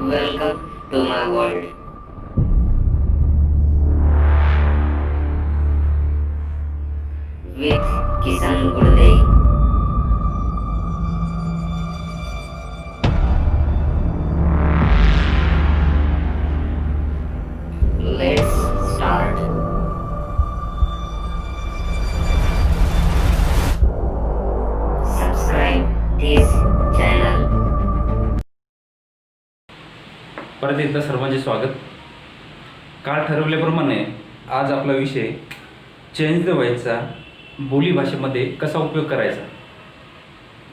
Welcome to my world. With Kisan Gurdei. Let's start. Subscribe this channel. परत एकदा सर्वांचे स्वागत. काल ठरवल्याप्रमाणे आज आपला विषय चेंज द व्हॉइसचा बोली भाषेमध्ये कसा उपयोग करायचा.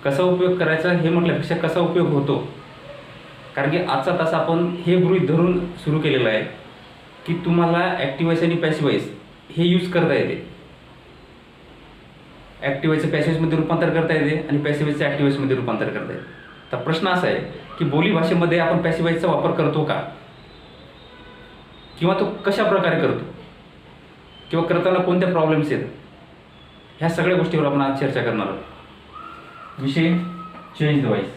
कसा उपयोग करायचा हे म्हटल्यापेक्षा कसा उपयोग होतो, कारण की आजचा तास आपण हे गृहीत धरून सुरू केलेला आहे की तुम्हाला ॲक्टिव्ह व्हॉइस आणि पॅसिव्ह व्हॉइस हे यूज करता येते. ॲक्टिव्ह व्हॉइसचं पॅसिव्ह व्हॉइसमध्ये रूपांतर करता येते आणि पॅसिव्ह व्हॉइसचं ॲक्टिव्ह व्हॉइसमध्ये रूपांतर करता येते. तर प्रश्न असा आहे की बोली भाषेमध्ये आपण पॅसिव्ह व्हॉइसचा वापर करतो का, किंवा तो कशा प्रकारे करतो, किंवा करताना कोणत्या प्रॉब्लेम्स येतात, ह्या सगळ्या गोष्टीवर आपण आज चर्चा करणार आहोत. विषय change the voice.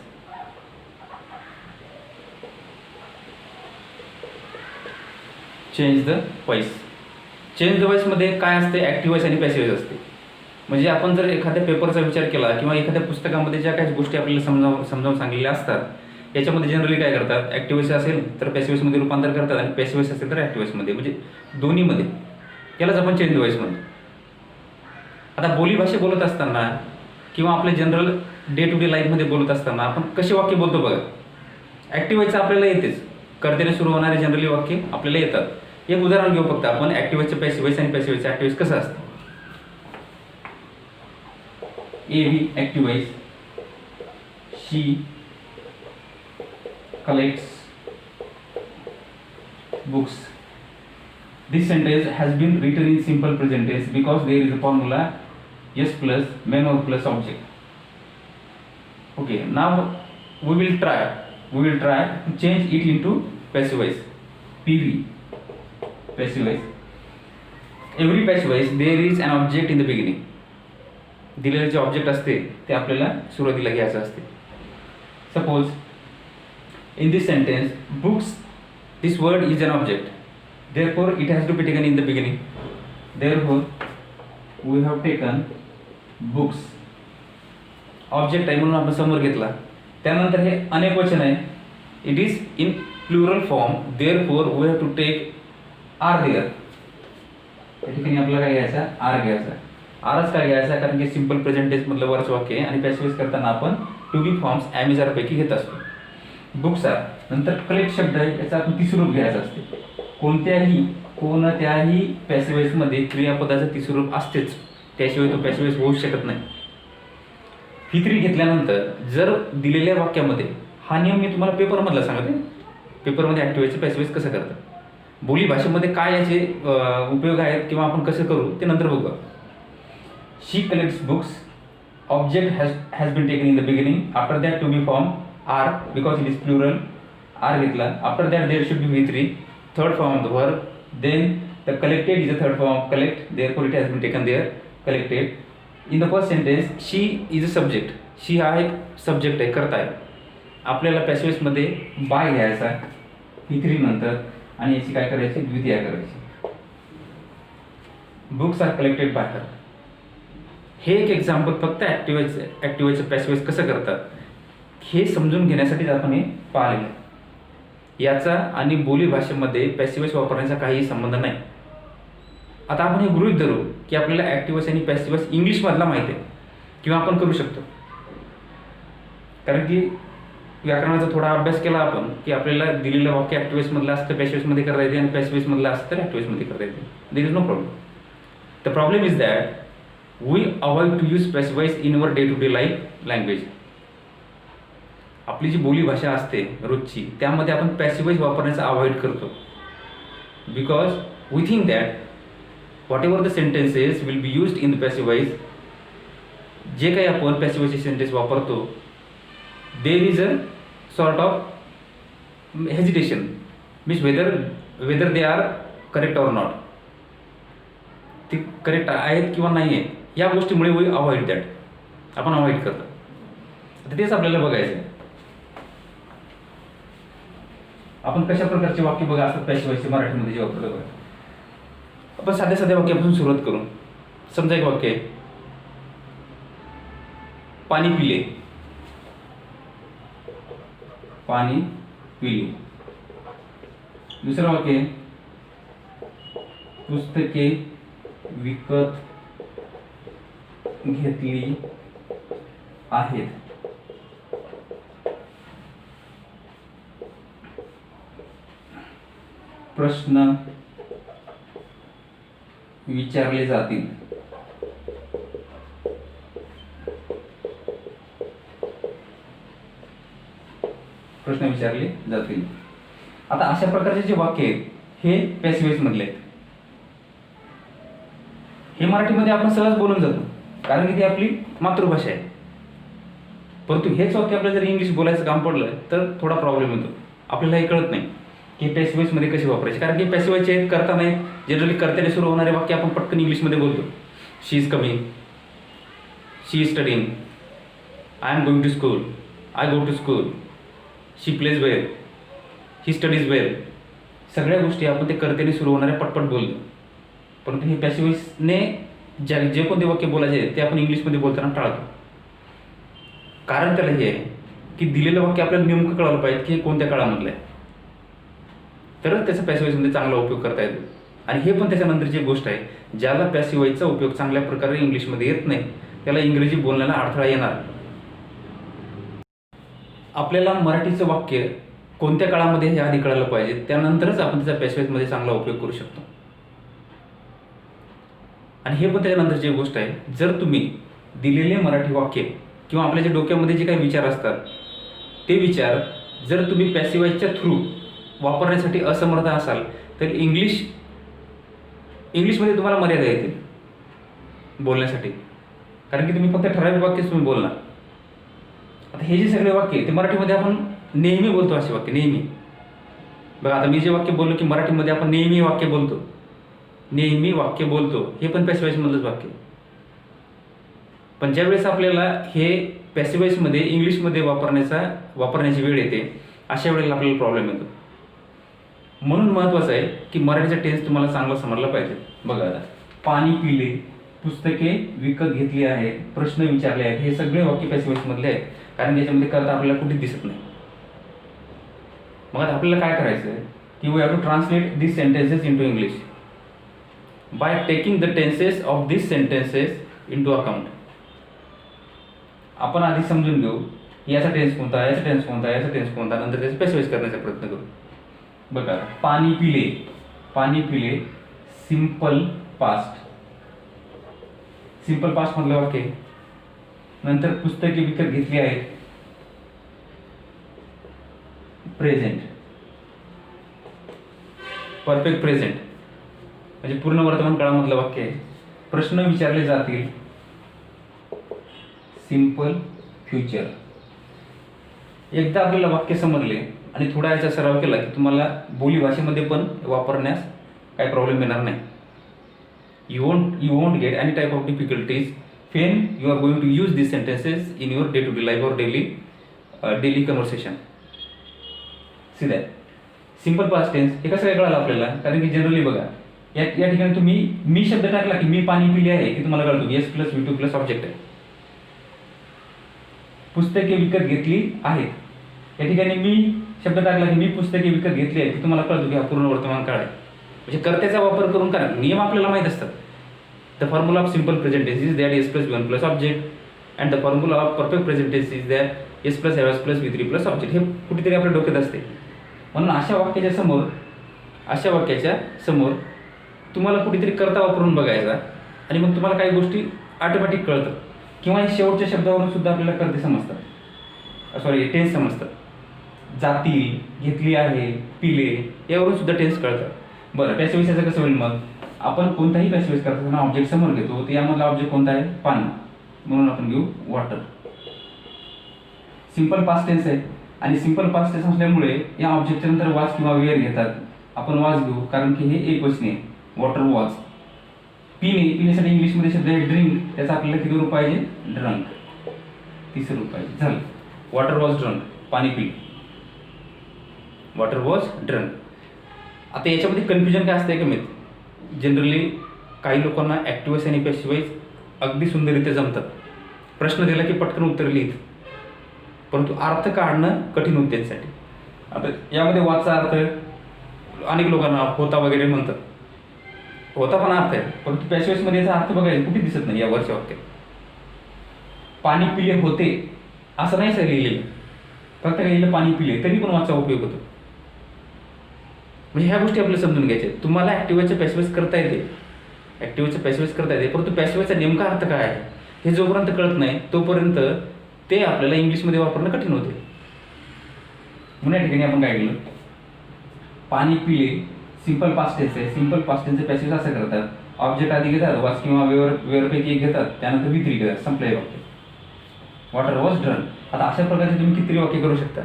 Change the voice. Change the व्हॉइसमध्ये काय असते, ॲक्टिव्ह व्हॉइस आणि पॅसिव्ह व्हॉइस असते. म्हणजे आपण जर एखाद्या पेपरचा विचार केला किंवा एखाद्या पुस्तकामध्ये ज्या काही गोष्टी आपल्याला समजावून सांगलेल्या असतात, याच्यामध्ये जनरली काय करतात, ॲक्टिव्ह व्हॉइस असेल तर पॅसिव्ह व्हॉइसमध्ये रूपांतर करतात आणि पॅसिव्ह व्हॉइस असेल तर ॲक्टिव्ह व्हॉइसमध्ये, म्हणजे दोन्हीमध्ये. यालाच आपण चेंज द व्हॉइस म्हणतो. आता बोलीभाषा बोलत असताना किंवा आपल्या जनरल डे टू डे लाईफमध्ये बोलत असताना आपण कसे वाक्य बोलतो बघा. ॲक्टिव्ह व्हॉइसचं आपल्याला येतेच, कर्त्याने सुरू होणारे जनरली वाक्य आपल्याला येतात. एक उदाहरण घेऊ फक्त आपण, ॲक्टिव्ह व्हॉइसचं पॅसिव्ह व्हॉइस आणि पॅसिव्ह व्हॉइसचं ॲक्टिव्ह व्हॉइस कसं असतं. A.B. active voice. She collects books. This sentence has been written in simple present tense because there is a formula S plus main or plus object. Okay, now we will try to change it into passive voice. PV, passive voice. Every passive voice there is an object in the beginning. दिलेले जे object असते ते आपल्याला सुरुवातीला घ्यायचं असते. Suppose in this sentence books, this word is an object, therefore it has to be taken in the beginning. Therefore we have taken books. Object आहे म्हणून आपण समोर घेतला. त्यानंतर हे अनेक वचन आहे, it is in plural form, therefore we have to take are there. त्या ठिकाणी आपल्याला काय घ्यायचा, आर घ्यायचा. आरच काय घ्यायचा, कारण की सिंपल प्रेझेंट टेन्स मधलं वरच वाक्य आहे आणि पॅसिव्ह व्हॉइस करताना आपण to be forms am is are पैकी घेत असतो. बुक्स आर, नंतर कलेक्ट शब्द आहे, याचा आपण तिसरं रूप घ्यायचं असते. कोणत्याही पॅसिव्ह व्हॉइसमध्ये क्रियापदाचं तिसरं रूप असतेच, त्याशिवाय तो पॅसिव्ह व्हॉइस होऊच शकत नाही. ही थ्री घेतल्यानंतर जर दिलेल्या वाक्यामध्ये, हा नियम मी तुम्हाला पेपरमधला सांगते, पेपरमध्ये ॲक्टिव्ह व्हॉइसचं पॅसिव्ह व्हॉइस कसं करतात, बोली भाषेमध्ये काय याचे उपयोग आहेत किंवा आपण कसं करू ते नंतर बघू. She collects books. Object has been taken in the beginning. After that to be form are because it is plural. Are घेतला. After that there should be V3. Third form of the verb. Then the collected is the third form of collect. Therefore it has been taken there. Collected. In the first sentence she is a subject. She हा एक subject आहे, करता आहे. आपल्याला passive voice मध्ये by घ्यायचा V3 नंतर आणि याची काय करायची, द्वितीया करायची. Books are collected by her. हे एक एक्झाम्पल फक्त ॲक्टिव्ह व्हॉइसचं पॅसिव्ह व्हॉइस कसं करतात हे समजून घेण्यासाठीच आपण हे पाहिलं. याचा आणि बोली भाषेमध्ये पॅसिव्ह व्हॉइस वापरण्याचा काही संबंध नाही. आता आपण हे गृहीत धरू की आपल्याला ॲक्टिव्ह व्हॉइस आणि पॅसिव्ह व्हॉइस इंग्लिशमधला माहिती आहे किंवा आपण करू शकतो, कारण की व्याकरणाचा थोडा अभ्यास केला आपण की आपल्याला दिलेलं वाक्य ॲक्टिव्ह व्हॉइसमधलं असतं पॅसिव्ह व्हॉइसमध्ये करता येते आणि पॅसिव्ह व्हॉइसमधलं असतं तर ॲक्टिव्ह व्हॉइसमध्ये करता येते. There is no problem. The problem is that we avoid to use passive voice in our day to day life language. आपली जी बोली भाषा असते रोजची त्यामध्ये आपण पॅसिव्ह व्हॉइस वापरण्याचा अवॉइड करतो, because we think that whatever the sentences will be used in the passive voice, जे काही आपण पॅसिव्ह व्हॉइसचे सेंटेन्स वापरतो, there is a sort of hesitation, means whether they are correct or not, ते correct आहेत किंवा नाही आहेत, या गोष्टीमुळे वी अवॉइड दॅट, आपण अवॉइड करतो. आता तेच आपल्याला बघायचं आहे. आपण कशा प्रकारचे वाक्य बघा असतात पॅसिव्ह वॉइसचे मराठीमध्ये जे वापरतो बघा. आपण साध्या साध्या वाक्यापासून सुरुवात करू. समजा एक वाक्य आहे, पाणी पिले. पाणी पिले. दुसरं वाक्य, पुस्तके विकत घेतली आहेत. प्रश्न विचारले जातील. प्रश्न विचारले जातील. आता अशा प्रकारचे जे वाक्य आहेत हे पॅसिव्ह वॉइस मधले आहेत. हे मराठीमध्ये आपण सहज बोलून जातो कारण की ती आपली मातृभाषा आहे. परंतु हेच वाक्य आपल्याला जर इंग्लिश बोलायचं काम पडलं तर थोडा प्रॉब्लेम येतो. आपल्याला हे कळत नाही की पॅसिव्ह वॉइस मध्ये कसे वापरायचे, कारण की पॅसिव्ह वॉइसचे आहेत, करता नाही. जनरली कर्त्याने सुरू होणारे वाक्य आपण पटकन इंग्लिशमध्ये बोलतो. She is coming, she is studying, I am going to school, I go to school, she plays well, he studies well. सगळ्या गोष्टी आपण ते कर्त्याने सुरू होणाऱ्या पटपट बोलतो. परंतु हे पॅसिव्ह वॉइसने जे कोणते वाक्य बोलायचे ते आपण इंग्लिशमध्ये बोलताना टाळतो. कारण त्याला हे आहे की दिलेलं वाक्य आपल्याला नेमकं कळायला पाहिजे की हे कोणत्या काळामधलं आहे, तरच त्याचा पॅसिव्ह वॉइसमध्ये चांगला उपयोग करता येतो. आणि हे पण त्याच्यानंतरची गोष्ट आहे, ज्याला पॅसिव्ह वॉइसचा उपयोग चांगल्या प्रकारे इंग्लिशमध्ये येत नाही त्याला इंग्रजी बोलण्याला अडथळा येणार. आपल्याला मराठीचं वाक्य कोणत्या काळामध्ये हे आधी कळायला पाहिजे, त्यानंतरच आपण त्याचा पॅसिव्ह वॉइसमध्ये चांगला उपयोग करू शकतो. आणि हे पण त्याच्यानंतरची गोष्ट आहे, जर तुम्ही दिलेले मराठी वाक्य किंवा आपल्या जे डोक्यामध्ये जे काही विचार असतात ते विचार जर तुम्ही पॅसिव्ह वॉइसच्या थ्रू वापरण्यासाठी असमर्थ असाल तर इंग्लिशमध्ये तुम्हाला मर्यादा येतील बोलण्यासाठी, कारण की तुम्ही फक्त ठराविक वाक्यच तुम्ही बोलणार. आता हे जे सगळे वाक्य ते मराठीमध्ये आपण नेहमी बोलतो असे वाक्य नेहमी. बघा आता मी जे वाक्य बोललो की मराठीमध्ये आपण नेहमी वाक्य बोलतो, नेहमी वाक्य बोलतो, हे पण पॅसिव्ह वॉइसमधलंच वाक्य. पण ज्यावेळेस आपल्याला हे पॅसिव्ह वॉइसमध्ये इंग्लिशमध्ये वापरण्याची वेळ येते अशा वेळेला आपल्याला प्रॉब्लेम येतो. म्हणून महत्त्वाचं आहे की मराठीचा टेन्स तुम्हाला चांगला समजला पाहिजे. बघा आता, पाणी पिले, पुस्तके विकत घेतली आहेत, प्रश्न विचारले आहेत, हे सगळे वाक्य पॅसिव्ह वॉइसमधले आहेत, कारण याच्यामध्ये करता आपल्याला कुठेच दिसत नाही. मग आता आपल्याला काय करायचं आहे की we have to translate this sentences into English by taking the tenses of this sentences into account. आपण आधी समजून घेऊ याचा टेन्स कोणता, याचा टेन्स कोणता, याचा टेन्स कोणता, नंतर त्याचा पॅसिव्ह वॉइस करण्याचा प्रयत्न करू. बघा, पाणी पिले, पाणी पिले, सिंपल पास्ट, सिंपल पास्ट मधलं वाक्य. नंतर पुस्तके विकत घेतली आहेत, प्रेझेंट, परफेक्ट प्रेझेंट म्हणजे पूर्ण वर्तमान काळामधलं वाक्य आहे. प्रश्न विचारले जातील, सिंपल फ्युचर. एकदा आपल्याला वाक्य समजले आणि थोडा याचा सराव केला की तुम्हाला बोली भाषेमध्ये पण वापरण्यास काही प्रॉब्लेम येणार नाही. You won't get any type of difficulties when you are going to use these sentences in your day-to-day life or daily conversation. See that? Simple past tense हे कसं काय कळालं आपल्याला, कारण की जनरली बघा या ठिकाणी तुम्ही मी शब्द टाकला की मी पाणी पिले आहे की तुम्हाला कळतो S plus V2 plus object आहे. पुस्तके विकत घेतली आहेत, या ठिकाणी मी शब्द टाकला की मी पुस्तके विकत घेतली आहेत की तुम्हाला कळतो की हा पूर्ण वर्तमान काळ आहे. म्हणजे कर्त्याचा वापर करून करा, नियम आपल्याला माहीत असतात. The formula of simple present tense is that S plus V1 plus object and the formula of perfect present tense is that S plus has plus V3 plus object. हे कुठेतरी आपल्या डोक्यात असते. म्हणून अशा वाक्याच्या समोर तुम्हाला कुठेतरी कर्ता वापरून बघायचा आणि मग तुम्हाला काही गोष्टी ऑटोमॅटिक कळतात किंवा हे शेवटच्या शब्दावरून सुद्धा आपल्याला कर्ते समजतात, सॉरी टेन्स समजतात. जातील, घेतली आहे, पिले यावरून सुद्धा टेन्स कळतात. बरं, पॅसिव्ह वॉइसचं कसं होईल मग, आपण कोणताही पॅसिव्ह वॉइस करताना ऑब्जेक्ट समोर घेतो, तर यामधला ऑब्जेक्ट कोणता आहे, पाणी, म्हणून आपण घेऊ वॉटर. सिंपल पास्ट टेन्स आहे आणि सिंपल पास्ट टेन्स असल्यामुळे या ऑब्जेक्टच्या नंतर वाज किंवा वेअर घेतात. आपण वाज घेऊ कारण की हे एकवचनी आहे, वॉटर वॉज. पिण्यासाठी इंग्लिशमध्ये शब्द आहे ड्रिंक, त्याचा आपल्याला किती रूप पाहिजे, ड्रंक, 30 रूप पाहिजे. झालं, वॉटर वॉज ड्रंक, पाणी पिले. Water was drunk. आता याच्यामध्ये कन्फ्युजन काय असतं का माहिती, जनरली काही लोकांना ॲक्टिव्हाइज आणि पॅसिवाइज अगदी सुंदररित्या जमतात. प्रश्न दिला की पटकन उत्तर लिहित, परंतु अर्थ काढणं कठीण होतं त्याच्यासाठी. आता यामध्ये वाचा अर्थ अनेक लोकांना होता वगैरे म्हणतात, होता पण अर्थ आहे, परंतु पॅसिवाइजमध्ये याचा अर्थ बघायला कुठे दिसत नाही या वरच्या वाक्यात. पाणी पिले होते असं नाही सर लिहिलेलं, फक्त लिहिलं पाणी पिले, तरी पण वाचा उपयोग होतो. म्हणजे ह्या गोष्टी आपल्याला समजून घ्यायच्या. तुम्हाला ॲक्टिव्हाचं पॅसिवाइज करता येते, ॲक्टिव्हाचं पॅसिवाइज करता येते, परंतु पॅसिवाइजचा नेमका अर्थ काय आहे हे जोपर्यंत कळत नाही तोपर्यंत ते आपल्याला इंग्लिशमध्ये वापरणं कठीण होते. म्हणून या ठिकाणी आपण काय केलं, पाणी पिले सिंपल पास्ट टेन्स आहे. सिंपल पास्ट टेन्सचे पॅसिव्ह असं करतात, ऑब्जेक्ट आधी घेतात, वाच किंवा वेअरपैकी एक घेतात, त्यानंतर वी3 घेतात, संपलं वाक्य. Water was drunk. आता अशा प्रकारचे तुम्ही कितीतरी वाक्य करू शकता.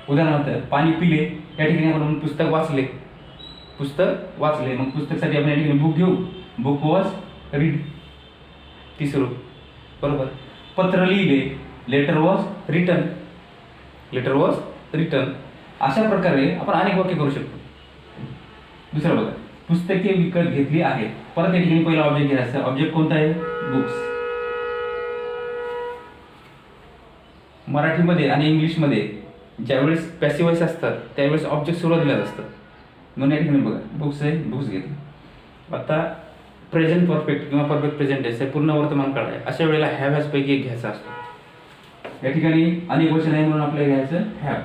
उदाहरणार्थ पाणी पिले, या ठिकाणी आपण पुस्तक वाचले, पुस्तक वाचले, मग पुस्तकासाठी आपण या ठिकाणी बुक घेऊ, बुक वॉज रीड, तिसरं बरोबर. पत्र लिहिले, letter was written, letter was written. अशा प्रकारे आपण अनेक वाक्य करू शकतो. दुसरं बघा, पुस्तके विकत घेतली आहेत. परत या ठिकाणी पहिला ऑब्जेक्ट घ्यायचा. ऑब्जेक्ट कोणता आहे, बुक्स. मराठीमध्ये आणि इंग्लिशमध्ये ज्यावेळेस पॅसिवाइज असतात त्यावेळेस ऑब्जेक्ट सुरुवातीलाच असतात. म्हणून या ठिकाणी बघा, बुक्स आहे, बुक्स घेतली. आता प्रेझेंट परफेक्ट किंवा परफेक्ट प्रेझेंट आहे, पूर्ण वर्तमान काळ आहे, अशा वेळेला हॅव हॅज पैकी एक घ्यायचा असतो. या ठिकाणी अनेक गोष्टी नाही म्हणून आपल्याला घ्यायचं हॅव.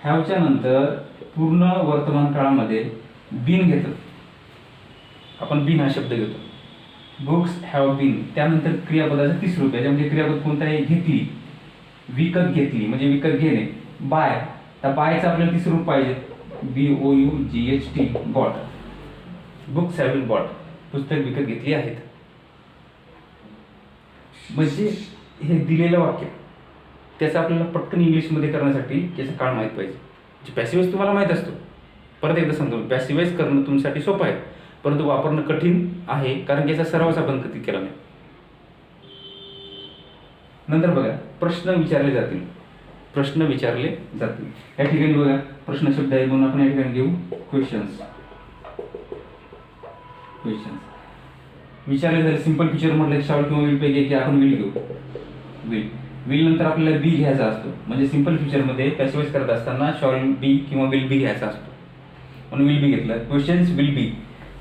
हॅवच्या नंतर पूर्ण वर्तमान काळामध्ये बीन घेतो आपण, बीन हा शब्द घेतो. Books have been. त्यानंतर क्रियापदाचं तिसरं रूप, याच्यामध्ये क्रियापद कोणतं आहे, घेतली, विकत घेतली म्हणजे विकत घेणे, बाय. तर बायचं आपल्याला तिसरं रूप पाहिजे, BOUGHT, bought. Books have been bought, पुस्तक विकत घेतली आहेत. म्हणजे हे दिलेलं वाक्य त्याचं आपल्याला पटकन इंग्लिशमध्ये करण्यासाठी त्याचा काळ माहीत पाहिजे. जे पॅसिवाइज तुम्हाला माहीत असतो, परत एकदा सांगतो, पॅसिवाइज करणं तुमच्यासाठी सोपं आहे, परंतु वापरणं कठीण आहे, कारण की याचा सरावच आपण कधी केला नाही. नंतर बघा, प्रश्न विचारले जातील, प्रश्न विचारले जातील. या ठिकाणी बघा प्रश्न शब्द आहे म्हणून आपण या ठिकाणी घेऊ क्वेश्चन्स. क्वेश्चन्स विचारले जाईल. सिंपल फ्युचर म्हटलं शॉल किंवा विल पैकी की आपण विल घेऊ, विल. विल नंतर आपल्याला बी घ्यायचा असतो, म्हणजे सिंपल फ्युचरमध्ये पॅसिवाइज करत असताना शॉल बी किंवा विल बी घ्यायचा असतो, म्हणून विल बी घेतलं. Questions will be.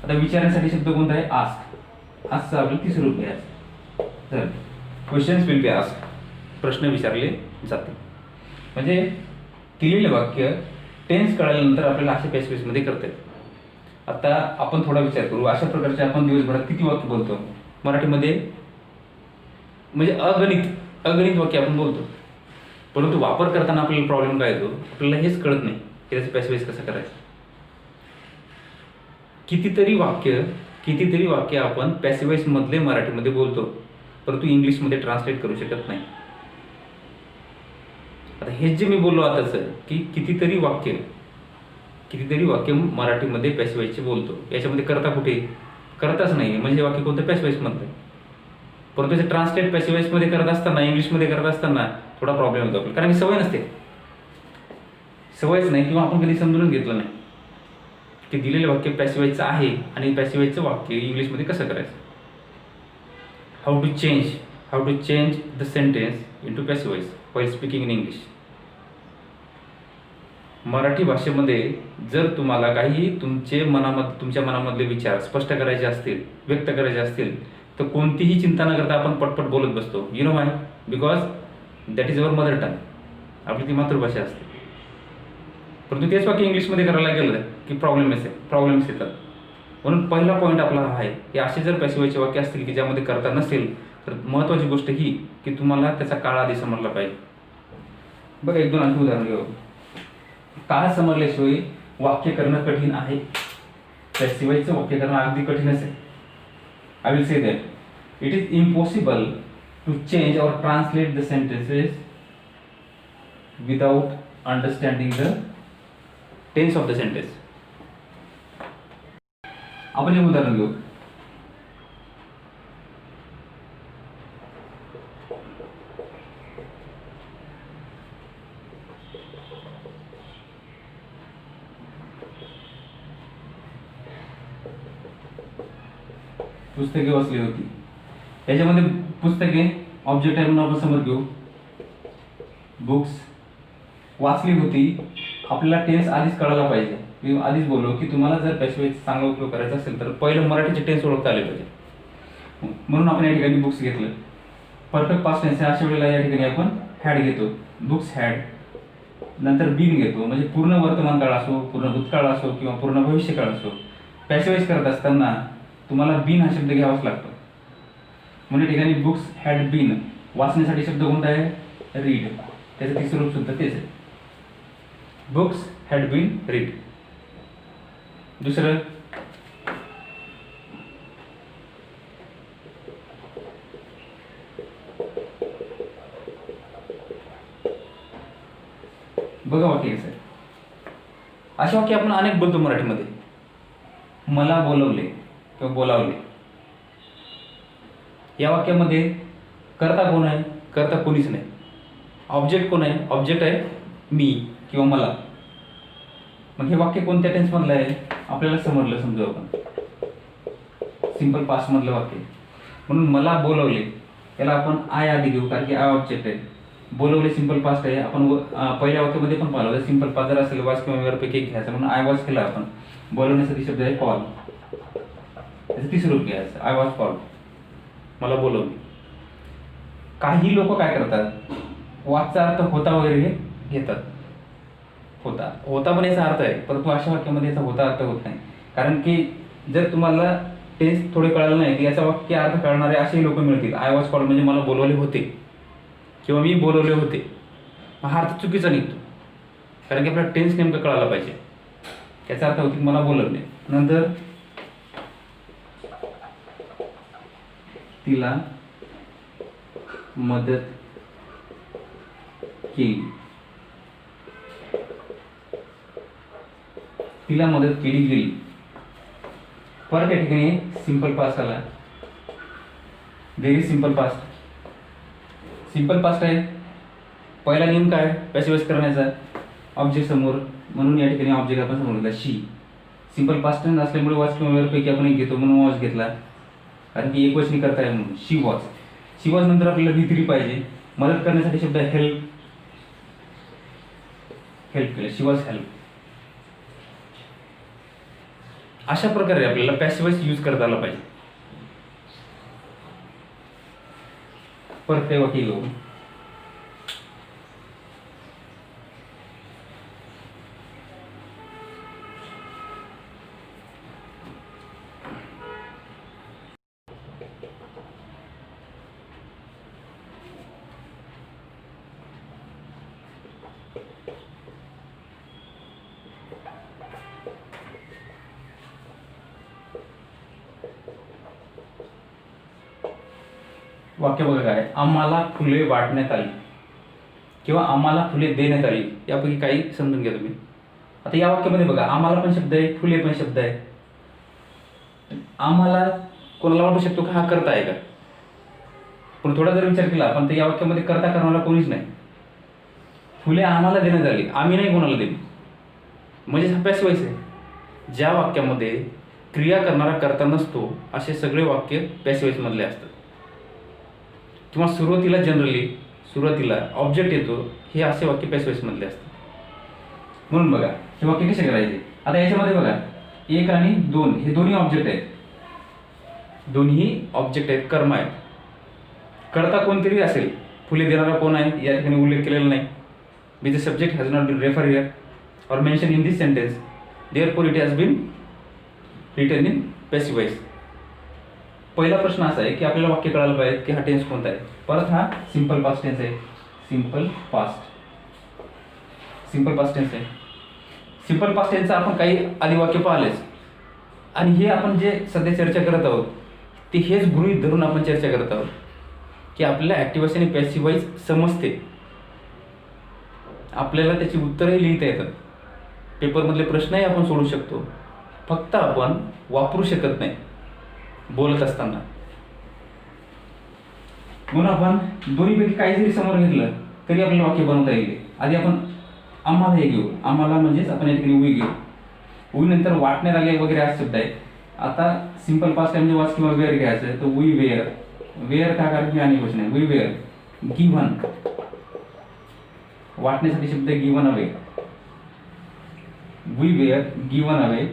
आता विचारण्यासाठी शब्द कोणता आहे, आस्क. आस्कचं आपल्याला तिसरं रूप घ्यायचं. तर क्वेश्चन्स विल बी आस्क, प्रश्न विचारले जातील. म्हणजे दिलेलं वाक्य टेन्स कळाल्यानंतर आपल्याला अशा पॅसिवाइजमध्ये करता येतं. आता आपण थोडा विचार करू, अशा प्रकारचे आपण दिवसभरात किती वाक्य बोलतो मराठीमध्ये, म्हणजे अगणित वाक्य आपण बोलतो, परंतु वापर करताना आपल्याला प्रॉब्लेम काय येतो, आपल्याला हेच कळत नाही की त्याचं पॅसिवाइज कसं करायचं. कितीतरी वाक्य आपण पॅसिवाइज मधले मराठीमध्ये बोलतो, परंतु इंग्लिशमध्ये ट्रान्सलेट करू शकत नाही. आता हेच जे मी बोललो आताच की कितीतरी वाक्य मराठीमध्ये पॅसिवाइजचे बोलतो, याच्यामध्ये करता कुठे, करताच नाही, म्हणजे वाक्य कोणतं पॅसिवाइज मधलं, परंतु त्याचे ट्रान्सलेट पॅसिवाइजमध्ये करत असताना, इंग्लिशमध्ये करत असताना थोडा प्रॉब्लेम होतो आपल्याला, कारण की सवय नसते, सवयच नाही, किंवा आपण कधी समजून घेतलं नाही की दिलेलं वाक्य पॅसिवाइजचं आहे आणि पॅसिवाइजचं वाक्य इंग्लिशमध्ये कसं करायचं. How to change the sentence into passivise while speaking in English. Marathi भाषेमध्ये जर तुम्हाला काही तुमच्या मनामधले विचार स्पष्ट करायचे असतील, व्यक्त करायचे असतील, तर कोणतीही चिंता न करता आपण पटपट बोलत बसतो. You know Y, because that is our mother tongue, आपली ती मातृभाषा असते. परंतु तेच वाक्य इंग्लिशमध्ये करायला गेलं की प्रॉब्लेम्स येतात. म्हणून पहिला पॉईंट आपला हा आहे की असे जर पॅसिवाइजचे वाक्य असतील की ज्यामध्ये करता नसेल, तर महत्त्वाची गोष्ट ही की तुम्हाला त्याचा काळ आधी समजला पाहिजे. बघा, एक दोन आणखी उदाहरण घेऊ. काळ समजल्याशिवाय वाक्य करणं कठीण आहे. पॅसिवाइजचं वाक्य करणं अगदी कठीणच आहे. I will say that it is impossible to change or translate the sentences without understanding the tense of the sentence. आपण एक उदाहरण घेऊ. पुस्तके वाचली होती. याच्यामध्ये पुस्तके ऑब्जेक्ट आहे म्हणून आपण समोर घेऊ. बुक्स वाचली होती. आपल्याला टेन्स आधीच कळायला पाहिजे. मी आधीच बोललो की तुम्हाला जर पॅसिव्ह चांगला उपयोग करायचा असेल तर पहिलं मराठीचे टेन्स ओळखता आले पाहिजे. म्हणून आपण या ठिकाणी बुक्स घेतलं. परफेक्ट पास्ट टेन्स अशा वेळेला या ठिकाणी आपण हॅड घेतो. Books had. नंतर बीन घेतो, म्हणजे पूर्ण वर्तमान काळ असो, पूर्ण भूतकाळ असो किंवा पूर्ण भविष्यकाळ असो. पॅसिव्हाइज करत असताना तुम्हाला बीन हा शब्द घ्यावाच लागतो. म्हणजे ठिकाणी बुक्स हॅड बीन वाचण्यासाठी शब्द कोणता आहे? रीड. त्याचं तिसरं रूप सुद्धा तेच आहे. Books had been read. दुसरं बघा वाक्य कसं आहे. अशा वाक्य आपण अनेक बोलतो मराठीमध्ये. मला बोलवले किंवा बोलावले. या वाक्यामध्ये कर्ता कोण आहे? कर्ता कोणीच नाही. ऑब्जेक्ट कोण आहे? ऑब्जेक्ट आहे मी किंवा मला. मग हे वाक्य कोणत्या टेन्स मधलं आहे आपल्याला समजलं. समजू आपण सिंपल पास्ट मधलं वाक्य. म्हणून मला बोलवले याला आपण आय आधी घेऊ, कारण की आय ऑब्जेक्ट आहे. बोलवले सिंपल पास्ट आहे. आपण पहिल्या वाक्यामध्ये पण पाहिलं सिंपल पास्ट जर असेल वाच किंवा वेअरपैकी एक घ्यायचं. म्हणून आय वॉच केला आपण. बोलवण्यासाठी शब्द आहे कॉल. त्याचं तिसरं रूप घ्यायचं आय वॉच कॉल. मला बोलवले. काही लोक काय करतात, वाचचा अर्थ होता वगैरे घेतात. होता होता पण याचा अर्थ आहे, परंतु अशा वाक्यामध्ये याचा होता अर्थ होत नाही. कारण की जर तुम्हाला टेन्स थोडे कळलं नाही की याचा वाक्य अर्थ कळणारे असेही लोक मिळतील. आय वॉच कॉल म्हणजे मला बोलवले होते किंवा मी बोलवले होते. हा अर्थ चुकीचा निघतो, कारण की आपल्याला टेन्स नेमकं कळायला पाहिजे. याचा अर्थ होती मला बोलवले. नंतर तिला मदत केली. तिला मदत केली गेली. परत या ठिकाणी सिंपल पास्ट आला. Very simple past. Simple past आहे. पहिला नियम काय? पॅसिव्हाइज करण्याचा. ऑब्जेक्ट समोर, म्हणून या ठिकाणी ऑब्जेक्ट आपण समोर घेतला शी. सिंपल पास्ट असल्यामुळे वॉच किंवा वेअरपैकी आपण एक घेतो, म्हणून वॉच घेतला, कारण की एक वचनी करता आहे म्हणून. शी वॉच. शी वॉच नंतर आपल्याला V3 पाहिजे. मदत करण्यासाठी शब्द हेल्प. हेल्प केलं. शी वॉज हेल्प. अशा प्रकारे आपल्याला पॅसिव्हाइज यूज करता आला पाहिजे. परत ते वाक्य घेऊ. वाक्य बघा काय? आम्हाला फुले वाटण्यात आली किंवा आम्हाला फुले देण्यात आली. यापैकी काही समजून घ्या तुम्ही. आता या वाक्यामध्ये बघा, आम्हाला पण शब्द आहे, फुले पण शब्द आहे. आम्हाला कोणाला वाटू शकतो का हा करता आहे का? पण थोडा जर विचार केला आपण तर या वाक्यामध्ये करता करणारा कोणीच नाही. फुले आम्हाला देण्यात आली, आम्ही नाही कोणाला दिली, म्हणजे हा पॅसिव्हाइज आहे. ज्या वाक्यामध्ये क्रिया करणारा करता नसतो असे सगळे वाक्य पॅसिव्हाइज मधले असतात. किंवा सुरुवातीला ऑब्जेक्ट येतो, हे असे वाक्य पॅसिव्हाइज मधले असतात. म्हणून बघा हे वाक्य कसे करायचे. आता याच्यामध्ये बघा 1 आणि 2 हे दोन्ही ऑब्जेक्ट आहेत. दोन्ही ऑब्जेक्ट आहेत, कर्म आहेत. करता कोणतरी असेल, फुले देणारा कोण आहे या ठिकाणी उल्लेख केलेला नाही. Be the subject has not been refer here or mention in this sentence, therefore it has been written in passivise. पहिला प्रश्न असा आहे की आपल्याला वाक्य कळायला पाहिजे की हा टेन्स कोणता आहे. परत हा सिंपल पास्ट टेन्स आहे. सिंपल पास्ट टेन्स आहे. सिंपल पास्ट टेन्सचं आपण काही आधी वाक्य पाहिलेच, आणि हे आपण जे सध्या चर्चा करत आहोत ते हेच गृहीत धरून आपण चर्चा करत आहोत की आपल्याला ॲक्टिव्हाइज आणि पॅसिव्हाइज समजते. आपल्याला त्याची उत्तरही लिहिता येतात. पेपरमधले प्रश्नही आपण सोडू शकतो, फक्त आपण वापरू शकत नाही बोलत असताना. म्हणून आपण दोन्हीपैकी काही जरी समोर घेतलं तरी आपल्याला वाक्य बनवता येईल. आधी आपण आम्हाला हे घेऊ. आम्हाला म्हणजेच आपण या ठिकाणी उभी घेऊ. उभी नंतर वाटण्यात आले वगैरे हा शब्द आहे. आता सिंपल पास्ट टाइम वॉच किंवा वेअर घ्यायचं आहे तर वी वेअर. वेअर काय कारण की आणि क्वेश्चन आहे. वी वेअर गिव्हन, वाटण्यासाठी शब्द given away. We were given away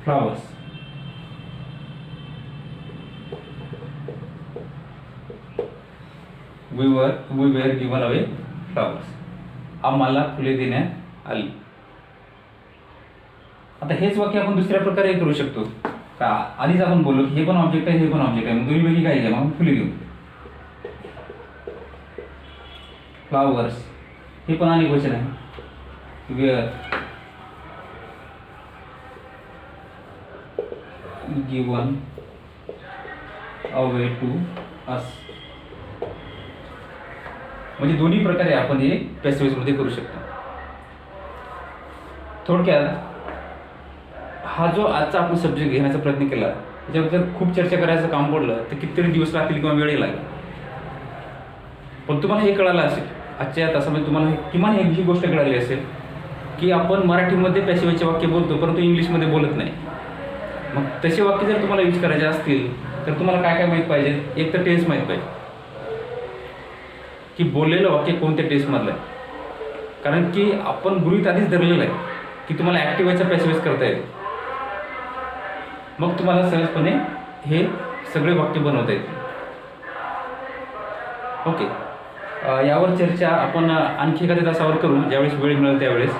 flowers. We were given away flowers. आम्हाला फुले देण्यात आली. आता हेच वाक्य आपण दुसऱ्या प्रकारे करू शकतो का. आधीच आपण बोललो हे पण ऑब्जेक्ट आहे हे पण ऑब्जेक्ट आहे, दोन्ही पैकी काय घ्या मग फुले घेऊ. फ्लावर्स हे पण आणि क्वेश्चन आहे. Were given away to us. म्हणजे दोन्ही प्रकारे आपण हे पॅसिव्ह वॉइस मध्ये करू शकतो. थोडक्यात हा जो आजचा आपण सब्जेक्ट घेण्याचा प्रयत्न केला त्याच्याबद्दल खूप चर्चा करायचं काम पडलं तर कितीतरी दिवस लागतील किंवा वेळ लागेल. पण तुम्हाला हे कळालं असेल आजच्या तासामध्ये, तुम्हाला किमान ही गोष्ट कळाली असेल की आपण मराठीमध्ये पॅसिव्हचे वाक्य बोलतो परंतु इंग्लिशमध्ये बोलत नाही. मग तसे वाक्य जर तुम्हाला यूज करायचे असतील तर तुम्हाला काय काय माहीत पाहिजे. एक तर टेन्स माहीत पाहिजे की बोललेलं वाक्य कोणत्या टेन्समधलं आहे. कारण की आपण गृहीत आधीच धरलेलं आहे की तुम्हाला ॲक्टिव्हायचा पॅसिव्ह करता येईल. मग तुम्हाला सहजपणे हे सगळे वाक्य बनवता येतील. ओके, यावर चर्चा आपण आणखी एखाद्या तासावर करू ज्यावेळेस वेळ मिळेल त्यावेळेस.